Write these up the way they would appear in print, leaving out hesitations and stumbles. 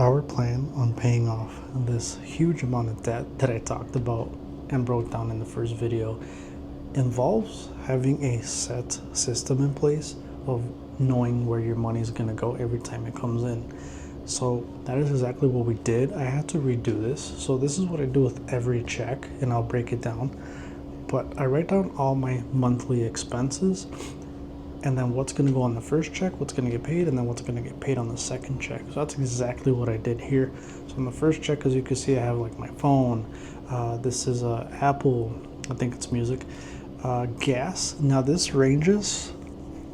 Our plan on paying off this huge amount of debt that I talked about and broke down in the first video involves having a set system in place of knowing where your money is going to go every time it comes in. So that is exactly what we did. I had to redo this. So this is what I do with every check, and I'll break it down. But I write down all my monthly expenses, and then what's going to go on the first check, what's going to get paid, and then what's going to get paid on the second check. So that's exactly what I did here. So on the first check, as you can see, I have like my phone. This is Apple, I think it's music. Gas. Now this ranges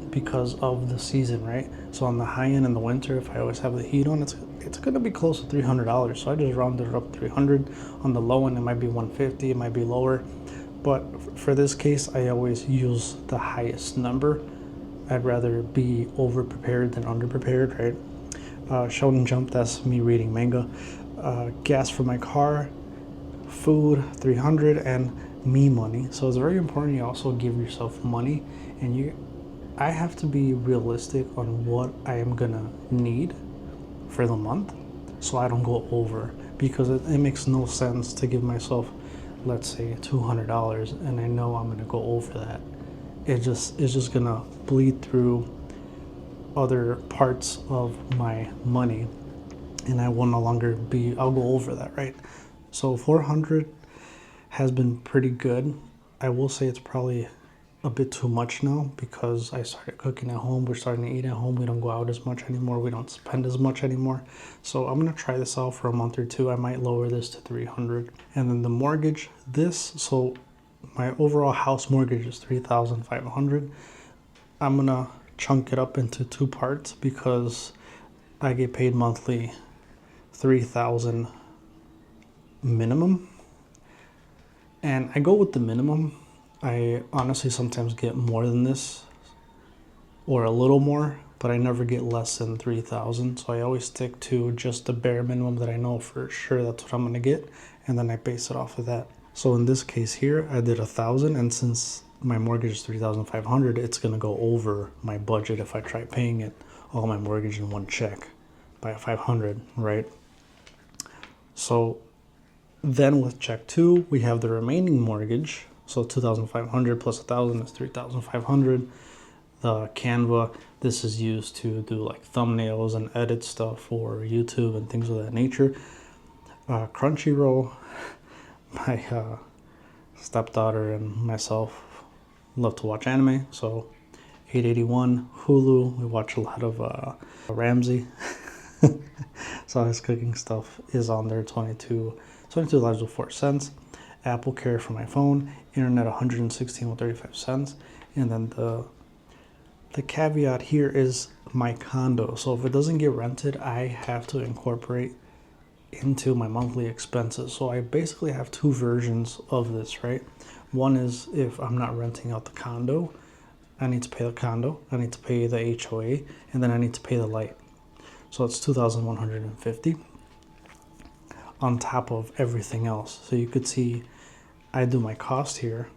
because of the season, right? So on the high end in the winter, if I always have the heat on, it's going to be close to $300. So I just rounded it up 300. On the low end, it might be 150, it might be lower. But for this case, I always use the highest number. I'd rather be over prepared than under prepared, right? Shonen Jump, that's me reading manga. Gas for my car, food, 300, and me money. So it's very important you also give yourself money, and I have to be realistic on what I am gonna need for the month so I don't go over, because it makes no sense to give myself, let's say, $200 and I know I'm gonna go over that. It's just gonna bleed through other parts of my money, and I will no longer I'll go over that, right? So 400 has been pretty good. I will say it's probably a bit too much now because I started cooking at home. We're starting to eat at home. We don't go out as much anymore. We don't spend as much anymore. So I'm gonna try this out for a month or two. I might lower this to 300. And then the mortgage, so my overall house mortgage is $3,500. I'm gonna chunk it up into two parts because I get paid monthly $3,000 minimum, and I go with the minimum. I honestly sometimes get more than this or a little more, but I never get less than 3,000. So I always stick to just the bare minimum that I know for sure that's what I'm gonna get, and then I base it off of that. So in this case here, I did 1,000, and since my mortgage is 3,500, it's gonna go over my budget if I try paying it all my mortgage in one check by 500, right? So then with check 2, we have the remaining mortgage. So 2,500 plus 1,000 is 3,500. The Canva, this is used to do like thumbnails and edit stuff for YouTube and things of that nature. Crunchyroll, my stepdaughter and myself love to watch anime, so 881. Hulu, we watch a lot of Ramsey. So his cooking stuff is on there, $22.04. Apple Care for my phone, internet $116.35. And then the caveat here is my condo. So if it doesn't get rented, I have to incorporate into my monthly expenses. So I basically have two versions of this, right? One is if I'm not renting out the condo, I need to pay the condo, I need to pay the HOA, and then I need to pay the light. So it's $2,150 on top of everything else. So you could see I do my cost here.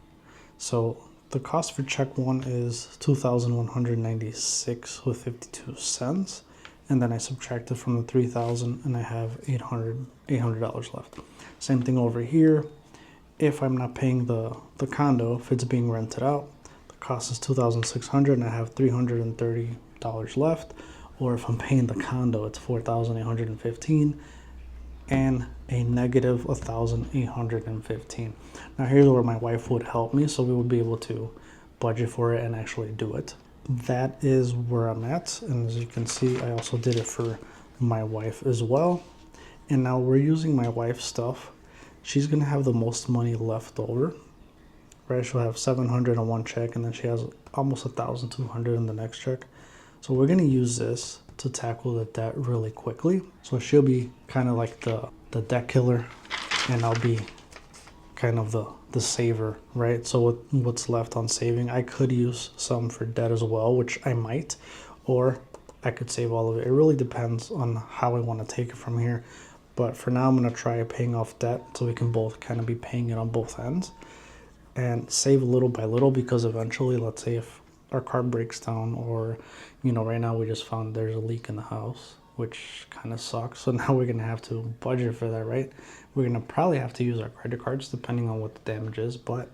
So the cost for check 1 is $2,196.52, and then I subtract it from the 3,000 and I have $800 left. Same thing over here. If I'm not paying the condo, if it's being rented out, the cost is $2,600 and I have $330 left. Or if I'm paying the condo, it's $4,815 and a negative $1,815. Now here's where my wife would help me, so we would be able to budget for it and actually do it. That is where I'm at, and as you can see, I also did it for my wife as well. And now we're using my wife's stuff. She's gonna have the most money left over, right? She'll have 700 on one check, and then she has almost 1,200 in the next check. So we're gonna use this to tackle the debt really quickly. So she'll be kind of like the debt killer, and I'll be kind of the saver, right? So what's left on saving, I could use some for debt as well, which I might, or I could save all of it. It really depends on how I want to take it from here. But for now, I'm gonna try paying off debt so we can both kind of be paying it on both ends and save little by little, because eventually, let's say if our car breaks down, or right now we just found there's a leak in the house, which kind of sucks. So now we're gonna have to budget for that, right? We're gonna probably have to use our credit cards depending on what the damage is. But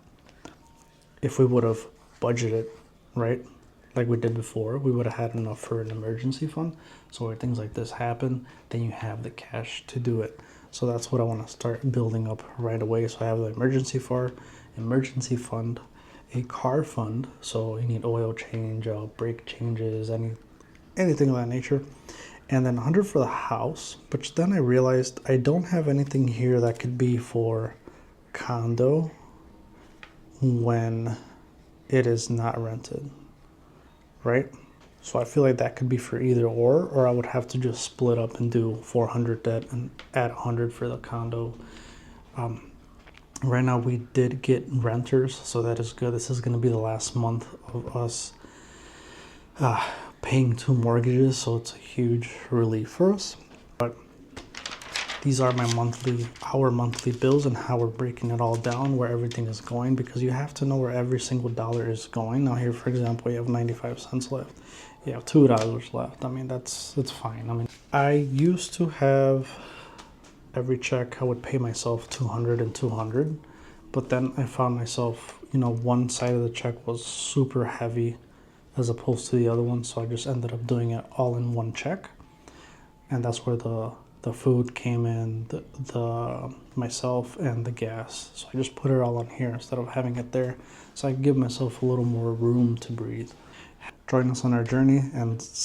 if we would have budgeted, right, like we did before, we would have had enough for an emergency fund. So when things like this happen, then you have the cash to do it. So that's what I want to start building up right away. So I have the emergency fund, a car fund. So you need oil change, brake changes, anything of that nature. And then 100 for the house. But then I realized I don't have anything here that could be for condo when it is not rented, right? So I feel like that could be for either or I would have to just split up and do 400 debt and add 100 for the condo. Right now we did get renters, so that is good. This is going to be the last month of us paying 2 mortgages, so it's a huge relief for us. But these are our monthly bills and how we're breaking it all down, where everything is going, because you have to know where every single dollar is going. Now here, for example, you have 95 cents left. You have $2 left. I mean, it's fine. I mean, I used to have every check I would pay myself 200 and 200, but then I found myself, one side of the check was super heavy as opposed to the other one, so I just ended up doing it all in one check, and that's where the food came in, the myself and the gas. So I just put it all on here instead of having it there, so I give myself a little more room to breathe. Join us on our journey and let's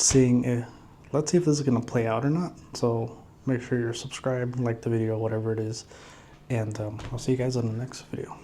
see if this is going to play out or not. So make sure you're subscribed, like the video, whatever it is, and I'll see you guys on the next video.